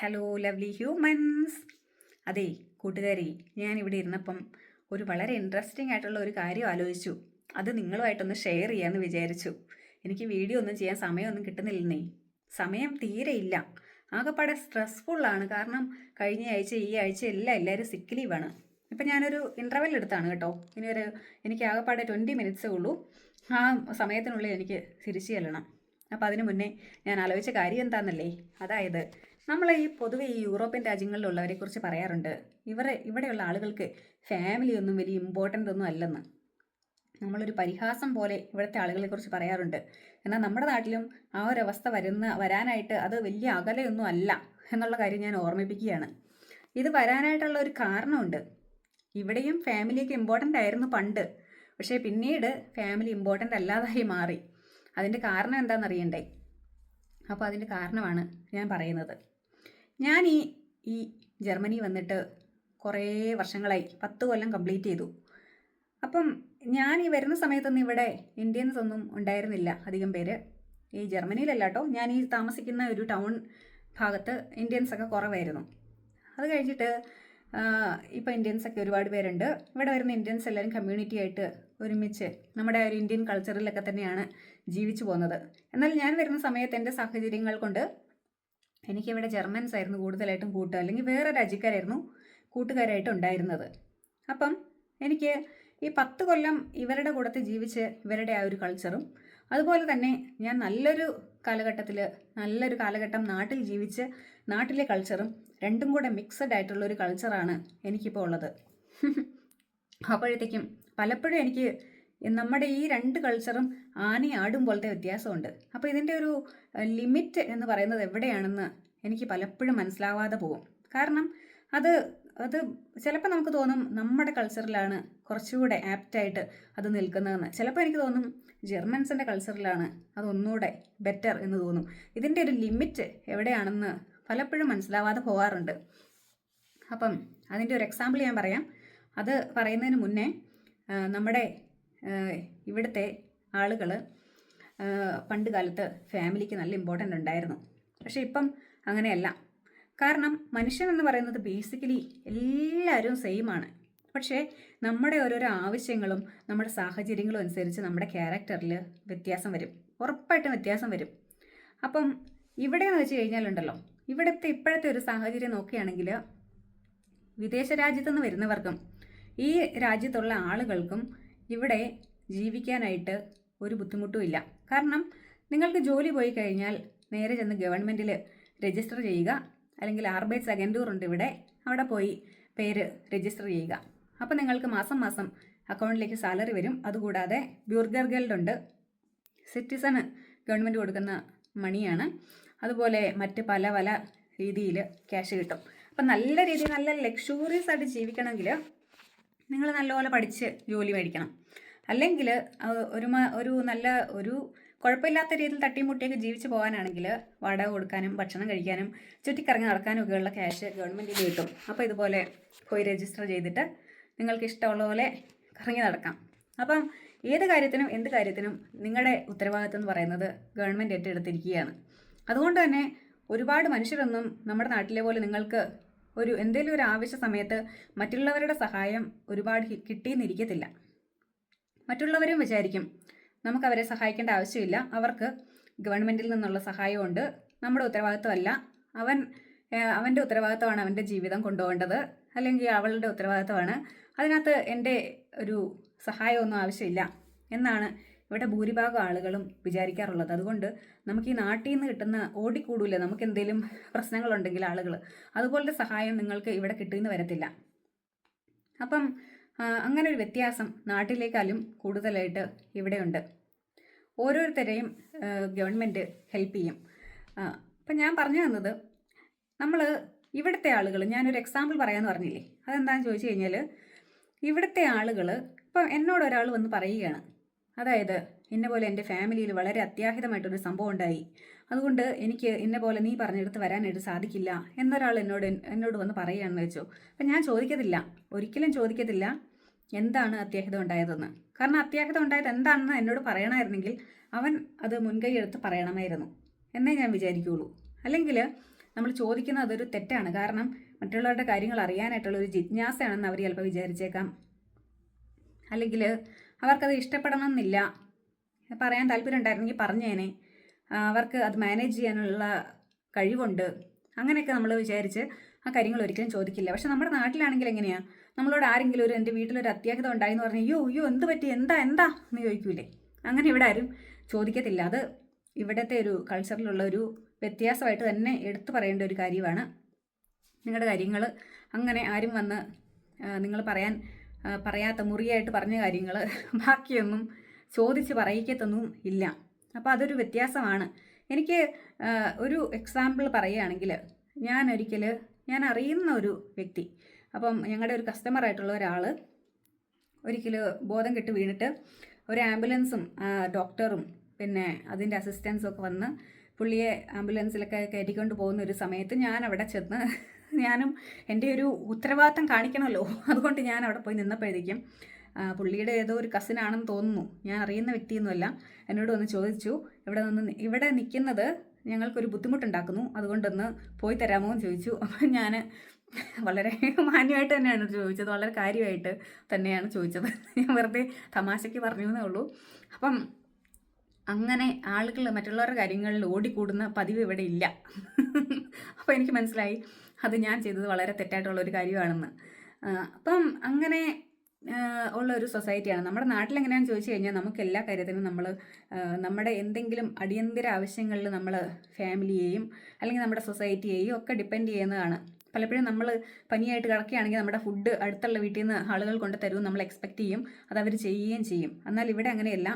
Hello lovely humans. അതെ കൂട്ടുകാരി, ഞാനിവിടെ ഇരുന്നപ്പം ഒരു വളരെ ഇൻട്രസ്റ്റിംഗ് ആയിട്ടുള്ള ഒരു കാര്യം ആലോചിച്ചു. അത് നിങ്ങളുമായിട്ടൊന്ന് ഷെയർ ചെയ്യാമെന്ന് വിചാരിച്ചു. എനിക്ക് വീഡിയോ ഒന്നും ചെയ്യാൻ സമയമൊന്നും കിട്ടുന്നില്ലെന്നേ. സമയം തീരെയില്ല. ആകെപ്പാടെ സ്ട്രെസ്ഫുള്ളാണ്. കാരണം കഴിഞ്ഞ ആഴ്ച ഈ ആഴ്ച എല്ലാവരും സിക്ക് ലീവാണ്. ഇപ്പം ഞാനൊരു ഇൻ്റർവെൽ എടുത്താണ് കേട്ടോ. എനിക്ക് ആകെപ്പാടെ 20 മിനിറ്റ്സേ ഉള്ളൂ. ആ സമയത്തിനുള്ളിൽ എനിക്ക് തിരിച്ചു ചെല്ലണം. അപ്പോൾ അതിന് മുന്നേ ഞാൻ ആലോചിച്ച കാര്യം എന്താണെന്നല്ലേ, അതായത് നമ്മൾ പൊതുവെ ഈ യൂറോപ്യൻ രാജ്യങ്ങളിലുള്ളവരെ കുറിച്ച് പറയാറുണ്ട്, ഇവിടെയുള്ള ആളുകൾക്ക് ഫാമിലി ഒന്നും വലിയ ഇമ്പോർട്ടൻ്റ് ഒന്നും അല്ലെന്ന്. നമ്മളൊരു പരിഹാസം പോലെ ഇവിടുത്തെ ആളുകളെ കുറിച്ച് പറയാറുണ്ട്. എന്നാൽ നമ്മുടെ നാട്ടിലും ആ ഒരവസ്ഥ വരാനായിട്ട് അത് വലിയ അകലെയൊന്നും അല്ല എന്നുള്ള കാര്യം ഞാൻ ഓർമ്മിപ്പിക്കുകയാണ്. ഇത് വരാനായിട്ടുള്ള ഒരു കാരണമുണ്ട്. ഇവിടെയും ഫാമിലിയൊക്കെ ഇമ്പോർട്ടൻ്റ് ആയിരുന്നു പണ്ട്. പക്ഷേ പിന്നീട് ഫാമിലി ഇമ്പോർട്ടൻ്റ് അല്ലാതായി മാറി. അതിൻ്റെ കാരണം എന്താണെന്നറിയണ്ടേ? അപ്പോൾ അതിൻ്റെ കാരണമാണ് ഞാൻ പറയുന്നത്. ഞാൻ ഈ ജർമ്മനി വന്നിട്ട് കുറേ വർഷങ്ങളായി, 10 കൊല്ലം കംപ്ലീറ്റ് ചെയ്തു. അപ്പം ഞാൻ ഈ വരുന്ന സമയത്തൊന്നും ഇവിടെ ഇന്ത്യൻസ് ഒന്നും ഉണ്ടായിരുന്നില്ല അധികം പേര്. ഈ ജർമ്മനിയിലല്ല കേട്ടോ, ഞാൻ ഈ താമസിക്കുന്ന ഒരു ടൗൺ ഭാഗത്ത് ഇന്ത്യൻസൊക്കെ കുറവായിരുന്നു. അത് കഴിഞ്ഞിട്ട് ഇപ്പോൾ ഇന്ത്യൻസൊക്കെ ഒരുപാട് പേരുണ്ട്. ഇവിടെ വരുന്ന ഇന്ത്യൻസ് എല്ലാവരും കമ്മ്യൂണിറ്റി ആയിട്ട് ഒരുമിച്ച് നമ്മുടെ ഒരു ഇന്ത്യൻ കൾച്ചറിലൊക്കെ തന്നെയാണ് ജീവിച്ചു പോകുന്നത്. എന്നാൽ ഞാൻ വരുന്ന സമയത്ത് എൻ്റെ സാഹചര്യങ്ങൾ കൊണ്ട് എനിക്കിവിടെ ജർമ്മൻസ് ആയിരുന്നു കൂടുതലായിട്ടും കൂട്ടുക, അല്ലെങ്കിൽ വേറെ രാജ്യക്കാരായിരുന്നു കൂട്ടുകാരായിട്ട് ഉണ്ടായിരുന്നത്. അപ്പം എനിക്ക് ഈ 10 കൊല്ലം ഇവരുടെ കൂടത്ത് ജീവിച്ച് ഇവരുടെ ആ ഒരു കൾച്ചറും, അതുപോലെ തന്നെ ഞാൻ നല്ലൊരു കാലഘട്ടം നാട്ടിൽ ജീവിച്ച് നാട്ടിലെ കൾച്ചറും രണ്ടും കൂടെ മിക്സഡ് ആയിട്ടുള്ളൊരു കൾച്ചറാണ് എനിക്കിപ്പോൾ ഉള്ളത്. അപ്പോഴത്തേക്കും പലപ്പോഴും എനിക്ക് നമ്മുടെ ഈ 2 കൾച്ചറും ആടും പോലത്തെ വ്യത്യാസമുണ്ട്. അപ്പോൾ ഇതിൻ്റെ ഒരു ലിമിറ്റ് എന്ന് പറയുന്നത് എവിടെയാണെന്ന് എനിക്ക് പലപ്പോഴും മനസ്സിലാവാതെ പോകും. കാരണം അത് ചിലപ്പോൾ നമുക്ക് തോന്നും നമ്മുടെ കൾച്ചറിലാണ് കുറച്ചുകൂടെ ആപ്റ്റായിട്ട് അത് നിൽക്കുന്നതെന്ന്. ചിലപ്പോൾ എനിക്ക് തോന്നും ജർമ്മൻസിൻ്റെ കൾച്ചറിലാണ് അതൊന്നുകൂടെ ബെറ്റർ എന്ന് തോന്നും. ഇതിൻ്റെ ഒരു ലിമിറ്റ് എവിടെയാണെന്ന് പലപ്പോഴും മനസ്സിലാവാതെ പോകാറുണ്ട്. അപ്പം അതിൻ്റെ ഒരു എക്സാമ്പിൾ ഞാൻ പറയാം. അത് പറയുന്നതിന് മുന്നേ നമ്മുടെ ഇവിടുത്തെ ആളുകൾ പണ്ട് കാലത്ത് ഫാമിലിക്ക് നല്ല ഇമ്പോർട്ടൻ്റ് ഉണ്ടായിരുന്നു. പക്ഷേ ഇപ്പം അങ്ങനെയല്ല. കാരണം മനുഷ്യൻ എന്ന് പറയുന്നത് ബേസിക്കലി എല്ലാവരും സെയിമാണ്. പക്ഷേ നമ്മുടെ ഓരോരോ ആവശ്യങ്ങളും നമ്മുടെ സാഹചര്യങ്ങളും അനുസരിച്ച് നമ്മുടെ ക്യാരക്ടറിൽ വ്യത്യാസം വരും. ഉറപ്പായിട്ടും വ്യത്യാസം വരും. അപ്പം ഇവിടെയെന്ന് വെച്ച് കഴിഞ്ഞാലുണ്ടല്ലോ, ഇപ്പോഴത്തെ ഒരു സാഹചര്യം നോക്കുകയാണെങ്കിൽ വിദേശ രാജ്യത്തുനിന്ന് വരുന്നവർക്കും ഈ രാജ്യത്തുള്ള ആളുകൾക്കും ഇവിടെ ജീവിക്കാനായിട്ട് ഒരു ബുദ്ധിമുട്ടുമില്ല. കാരണം നിങ്ങൾക്ക് ജോലി പോയി കഴിഞ്ഞാൽ നേരെ ചെന്ന് ഗവൺമെൻറ്റിൽ രജിസ്റ്റർ ചെയ്യുക, അല്ലെങ്കിൽ ആർബൈറ്റ്സ് അഗൻറ്റൂർ ഉണ്ട് ഇവിടെ, അവിടെ പോയി പേര് രജിസ്റ്റർ ചെയ്യുക. അപ്പോൾ നിങ്ങൾക്ക് മാസം മാസം അക്കൗണ്ടിലേക്ക് സാലറി വരും. അതുകൂടാതെ ബ്യൂർഗർ ഗെൽഡ് ഉണ്ട്, സിറ്റിസണ് ഗവൺമെൻറ് കൊടുക്കുന്ന മണിയാണ്. അതുപോലെ മറ്റ് പല രീതിയിൽ ക്യാഷ് കിട്ടും. അപ്പം നല്ല രീതിയിൽ നല്ല ലക്ഷൂറിയസ് ആയിട്ട് ജീവിക്കണമെങ്കിൽ നിങ്ങൾ നല്ലപോലെ പഠിച്ച് ജോലി മേടിക്കണം. അല്ലെങ്കിൽ ഒരു കുഴപ്പമില്ലാത്ത രീതിയിൽ തട്ടിമുട്ടിയൊക്കെ ജീവിച്ച് പോകാനാണെങ്കിൽ വാടക കൊടുക്കാനും ഭക്ഷണം കഴിക്കാനും ചുറ്റിക്കറങ്ങി നടക്കാനും ഒക്കെയുള്ള ക്യാഷ് ഗവൺമെൻറ്റിന് കിട്ടും. അപ്പോൾ ഇതുപോലെ പോയി രജിസ്റ്റർ ചെയ്തിട്ട് നിങ്ങൾക്ക് ഇഷ്ടമുള്ള പോലെ കറങ്ങി നടക്കാം. അപ്പം എന്ത് കാര്യത്തിനും നിങ്ങളുടെ ഉത്തരവാദിത്വം എന്ന് പറയുന്നത് ഗവൺമെൻറ് ഏറ്റെടുത്തിരിക്കുകയാണ്. അതുകൊണ്ട് തന്നെ ഒരുപാട് മനുഷ്യരൊന്നും നമ്മുടെ നാട്ടിലെ പോലെ നിങ്ങൾക്ക് എന്തെങ്കിലും ഒരു ആവശ്യ സമയത്ത് മറ്റുള്ളവരുടെ സഹായം ഒരുപാട് കിട്ടിയെന്നിരിക്കത്തില്ല. മറ്റുള്ളവരും വിചാരിക്കും നമുക്ക് അവരെ സഹായിക്കേണ്ട ആവശ്യമില്ല, അവർക്ക് ഗവൺമെൻറ്റിൽ നിന്നുള്ള സഹായമുണ്ട്, നമ്മുടെ ഉത്തരവാദിത്വമല്ല, അവൻ്റെ ഉത്തരവാദിത്വമാണ് അവൻ്റെ ജീവിതം കൊണ്ടുപോകേണ്ടത്, അല്ലെങ്കിൽ അവളുടെ ഉത്തരവാദിത്വമാണ്, അതിനകത്ത് എൻ്റെ ഒരു സഹായമൊന്നും ആവശ്യമില്ല എന്നാണ് ഇവിടെ ഭൂരിഭാഗം ആളുകളും വിചാരിക്കാറുള്ളത്. അതുകൊണ്ട് നമുക്ക് ഈ നാട്ടിൽ നിന്ന് കിട്ടുന്ന ഓടിക്കൂടൂല, നമുക്ക് എന്തെങ്കിലും പ്രശ്നങ്ങളുണ്ടെങ്കിൽ ആളുകൾ, അതുപോലത്തെ സഹായം നിങ്ങൾക്ക് ഇവിടെ കിട്ടുമെന്ന് വരത്തില്ല. അപ്പം അങ്ങനെ ഒരു വ്യത്യാസം നാട്ടിലേക്കാളും കൂടുതലായിട്ട് ഇവിടെയുണ്ട്. ഓരോരുത്തരെയും ഗവൺമെൻറ് ഹെൽപ്പ് ചെയ്യും. അപ്പം ഞാൻ പറഞ്ഞു തന്നത്, നമ്മൾ ഇവിടുത്തെ ആളുകൾ, ഞാനൊരു എക്സാമ്പിൾ പറയാമെന്ന് പറഞ്ഞില്ലേ, അതെന്താണെന്ന് ചോദിച്ചു കഴിഞ്ഞാൽ, ഇവിടുത്തെ ആളുകൾ ഇപ്പം എന്നോട് ഒരാൾ വന്ന് പറയുകയാണ്, അതായത് എന്നെ പോലെ എൻ്റെ ഫാമിലിയിൽ വളരെ അത്യാഹിതമായിട്ടൊരു സംഭവം ഉണ്ടായി, അതുകൊണ്ട് എനിക്ക് എന്നെ പോലെ നീ പറഞ്ഞെടുത്ത് വരാനായിട്ട് സാധിക്കില്ല എന്നൊരാൾ എന്നോട് വന്ന് പറയുകയാണെന്ന് വെച്ചോ. അപ്പം ഞാൻ ഒരിക്കലും ചോദിക്കത്തില്ല എന്താണ് അത്യാഹിതം ഉണ്ടായതെന്ന്. കാരണം അത്യാഹിതം ഉണ്ടായത് എന്താണെന്ന് എന്നോട് പറയണമായിരുന്നെങ്കിൽ അവൻ അത് മുൻകൈ എടുത്ത് പറയണമായിരുന്നു എന്നേ ഞാൻ വിചാരിക്കുകയുള്ളൂ. അല്ലെങ്കിൽ നമ്മൾ ചോദിക്കുന്നത് അതൊരു തെറ്റാണ്. കാരണം മറ്റുള്ളവരുടെ കാര്യങ്ങൾ അറിയാനായിട്ടുള്ള ഒരു ജിജ്ഞാസയാണെന്ന് അവർ ചിലപ്പോൾ വിചാരിച്ചേക്കാം. അല്ലെങ്കിൽ അവർക്കത് ഇഷ്ടപ്പെടണമെന്നില്ല. പറയാൻ താല്പര്യം ഉണ്ടായിരുന്നെങ്കിൽ പറഞ്ഞേനെ. അവർക്ക് അത് മാനേജ് ചെയ്യാനുള്ള കഴിവുണ്ട്. അങ്ങനെയൊക്കെ നമ്മൾ വിചാരിച്ച് ആ കാര്യങ്ങൾ ഒരിക്കലും ചോദിക്കില്ല. പക്ഷെ നമ്മുടെ നാട്ടിലാണെങ്കിൽ എങ്ങനെയാണ്? നമ്മളോട് ആരെങ്കിലും എൻ്റെ വീട്ടിലൊരു അത്യാഹിതം ഉണ്ടായി എന്ന് പറഞ്ഞാൽ അയ്യോ എന്ത് പറ്റി, എന്താ എന്ന് ചോദിക്കൂലേ? അങ്ങനെ ഇവിടെ ആരും ചോദിക്കത്തില്ല. അത് ഇവിടുത്തെ ഒരു കൾച്ചറിലുള്ള ഒരു വ്യത്യാസമായിട്ട് തന്നെ എടുത്തു പറയേണ്ട ഒരു കാര്യമാണ്. നിങ്ങളുടെ കാര്യങ്ങൾ അങ്ങനെ ആരും വന്ന് നിങ്ങൾ പറയാത്ത മുറിയായിട്ട് പറഞ്ഞ കാര്യങ്ങൾ ബാക്കിയൊന്നും ചോദിച്ച് പറയിക്കത്തൊന്നും ഇല്ല. അപ്പോൾ അതൊരു വ്യത്യാസമാണ്. എനിക്ക് ഒരു എക്സാമ്പിൾ പറയുകയാണെങ്കിൽ, ഞാൻ അറിയുന്ന ഒരു വ്യക്തി, അപ്പം ഞങ്ങളുടെ ഒരു കസ്റ്റമറായിട്ടുള്ള ഒരാൾ ഒരിക്കൽ ബോധം കെട്ട് വീണിട്ട് ഒരു ആംബുലൻസും ഡോക്ടറും പിന്നെ അതിൻ്റെ അസിസ്റ്റൻസും ഒക്കെ വന്ന് പുള്ളിയെ ആംബുലൻസിലൊക്കെ കയറ്റിക്കൊണ്ട് പോകുന്ന ഒരു സമയത്ത് ഞാൻ അവിടെ ചെന്ന്, ഞാനും എൻ്റെ ഒരു ഉത്തരവാദിത്തം കാണിക്കണമല്ലോ, അതുകൊണ്ട് ഞാൻ അവിടെ പോയി നിന്നപ്പോഴേക്കും പുള്ളിയുടെ ഏതോ ഒരു കസിനാണെന്ന് തോന്നുന്നു, ഞാൻ അറിയുന്ന വ്യക്തിയൊന്നുമല്ല, എന്നോട് വന്ന് ചോദിച്ചു, ഇവിടെ നിൽക്കുന്നത് ഞങ്ങൾക്കൊരു ബുദ്ധിമുട്ടുണ്ടാക്കുന്നു, അതുകൊണ്ടൊന്ന് പോയി തരാമോ എന്ന് ചോദിച്ചു. അപ്പം ഞാൻ വളരെ മാന്യമായിട്ട് തന്നെയാണ് ചോദിച്ചത്, വളരെ കാര്യമായിട്ട് തന്നെയാണ് ചോദിച്ചത്. ഞാൻ വെറുതെ തമാശയ്ക്ക് പറഞ്ഞു എന്നേ ഉള്ളൂ. അപ്പം അങ്ങനെ ആളുകൾ മറ്റുള്ളവരുടെ കാര്യങ്ങളിൽ ഓടിക്കൂടുന്ന പതിവ് ഇവിടെ ഇല്ല. അപ്പോൾ എനിക്ക് മനസ്സിലായി അത് ഞാൻ ചെയ്തത് വളരെ തെറ്റായിട്ടുള്ളൊരു കാര്യമാണെന്ന്. അപ്പം അങ്ങനെ ഉള്ള ഒരു സൊസൈറ്റിയാണ് നമ്മുടെ നാട്ടിൽ. എങ്ങനെയാണെന്ന് ചോദിച്ചു കഴിഞ്ഞാൽ നമുക്ക് എല്ലാ കാര്യത്തിനും നമ്മുടെ എന്തെങ്കിലും അടിയന്തര ആവശ്യങ്ങളിൽ നമ്മൾ ഫാമിലിയെയും അല്ലെങ്കിൽ നമ്മുടെ സൊസൈറ്റിയെയും ഒക്കെ ഡിപ്പെൻഡ് ചെയ്യുന്നതാണ്. പലപ്പോഴും നമ്മൾ പനിയായിട്ട് കിടക്കുകയാണെങ്കിൽ നമ്മുടെ ഫുഡ് അടുത്തുള്ള വീട്ടിൽ നിന്ന് ആളുകൾ കൊണ്ട് തരുമെന്ന് നമ്മൾ എക്സ്പെക്റ്റ് ചെയ്യും, അതവർ ചെയ്യുകയും ചെയ്യും. എന്നാൽ ഇവിടെ അങ്ങനെയല്ല.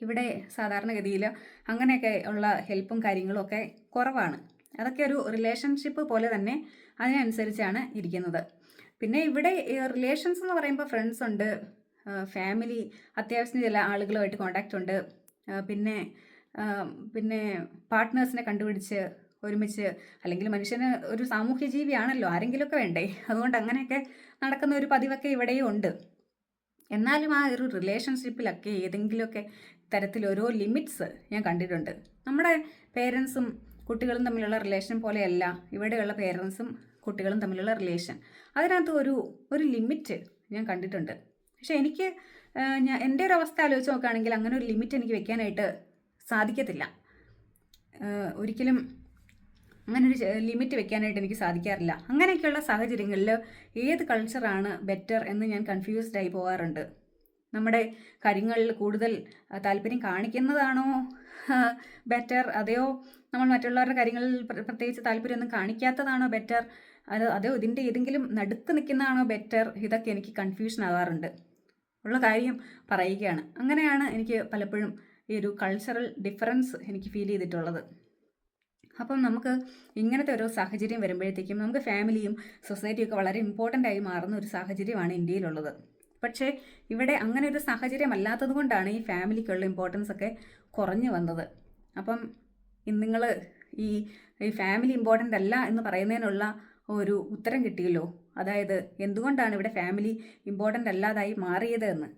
ഇവിടെ സാധാരണഗതിയിൽ അങ്ങനെയൊക്കെ ഉള്ള ഹെൽപ്പും കാര്യങ്ങളും ഒക്കെ കുറവാണ്. അതൊക്കെ ഒരു റിലേഷൻഷിപ്പ് പോലെ തന്നെ അതിനനുസരിച്ചാണ് ഇരിക്കുന്നത്. പിന്നെ ഇവിടെ റിലേഷൻസ് എന്ന് പറയുമ്പോൾ ഫ്രണ്ട്സ് ഉണ്ട്, ഫാമിലി, അത്യാവശ്യം ചില ആളുകളുമായിട്ട് കോണ്ടാക്റ്റ് ഉണ്ട്, പിന്നെ പാർട്ട്നേഴ്സിനെ കണ്ടുപിടിച്ച് ഒരുമിച്ച്, അല്ലെങ്കിൽ മനുഷ്യന് ഒരു സാമൂഹ്യ ജീവിയാണല്ലോ, ആരെങ്കിലുമൊക്കെ വേണ്ടേ, അതുകൊണ്ട് അങ്ങനെയൊക്കെ നടക്കുന്ന ഒരു പതിവൊക്കെ ഇവിടെയും ഉണ്ട്. എന്നാലും ആ ഒരു റിലേഷൻഷിപ്പിലൊക്കെ ഏതെങ്കിലുമൊക്കെ തരത്തിൽ ഓരോ ലിമിറ്റ്സ് ഞാൻ കണ്ടിട്ടുണ്ട്. നമ്മുടെ പേരൻസും കുട്ടികളും തമ്മിലുള്ള റിലേഷൻ പോലെയല്ല ഇവിടെയുള്ള പേരൻസും കുട്ടികളും തമ്മിലുള്ള റിലേഷൻ. അതിനകത്ത് ഒരു ലിമിറ്റ് ഞാൻ കണ്ടിട്ടുണ്ട്. പക്ഷെ എൻ്റെ ഒരു അവസ്ഥ ആലോചിച്ച് നോക്കുകയാണെങ്കിൽ അങ്ങനെ ഒരു ലിമിറ്റ് എനിക്ക് വെക്കാനായിട്ട് സാധിക്കത്തില്ല. ഒരിക്കലും അങ്ങനെ ഒരു ലിമിറ്റ് വെക്കാനായിട്ട് എനിക്ക് സാധിക്കാറില്ല. അങ്ങനെയൊക്കെയുള്ള സാഹചര്യങ്ങളിൽ ഏത് കൾച്ചറാണ് ബെറ്റർ എന്ന് ഞാൻ കൺഫ്യൂസ്ഡ് ആയി പോകാറുണ്ട്. നമ്മുടെ കാര്യങ്ങളിൽ കൂടുതൽ താല്പര്യം കാണിക്കുന്നതാണോ ബെറ്റർ, അതെയോ നമ്മൾ മറ്റുള്ളവരുടെ കാര്യങ്ങളിൽ പ്രത്യേകിച്ച് താല്പര്യമൊന്നും കാണിക്കാത്തതാണോ ബെറ്റർ, അതോ ഇതിൻ്റെ ഏതെങ്കിലും നടുക്ക് നിൽക്കുന്നതാണോ ബെറ്റർ? ഇതൊക്കെ എനിക്ക് കൺഫ്യൂഷൻ ആകാറുണ്ട്. ഉള്ള കാര്യം പറയുകയാണ്. അങ്ങനെയാണ് എനിക്ക് പലപ്പോഴും ഈ ഒരു കൾച്ചറൽ ഡിഫറൻസ് എനിക്ക് ഫീൽ ചെയ്തിട്ടുള്ളത്. അപ്പം നമുക്ക് ഇങ്ങനത്തെ ഓരോ സാഹചര്യം വരുമ്പോഴത്തേക്കും നമുക്ക് ഫാമിലിയും സൊസൈറ്റിയും ഒക്കെ വളരെ ഇമ്പോർട്ടൻ്റ് ആയി മാറുന്ന ഒരു സാഹചര്യമാണ് ഇന്ത്യയിലുള്ളത്. പക്ഷേ ഇവിടെ അങ്ങനെ ഒരു സാഹചര്യം അല്ലാത്തത് കൊണ്ടാണ് ഈ ഫാമിലിക്കുള്ള ഇമ്പോർട്ടൻസ് ഒക്കെ കുറഞ്ഞു വന്നത്. അപ്പം നിങ്ങൾ ഈ ഫാമിലി ഇമ്പോർട്ടൻ്റ് അല്ല എന്ന് പറയുന്നതിനുള്ള ഒരു ഉത്തരം കിട്ടിയല്ലോ. അതായത് എന്തുകൊണ്ടാണ് ഇവിടെ ഫാമിലി ഇമ്പോർട്ടൻ്റ് അല്ലാതായി മാറിയത് എന്ന്.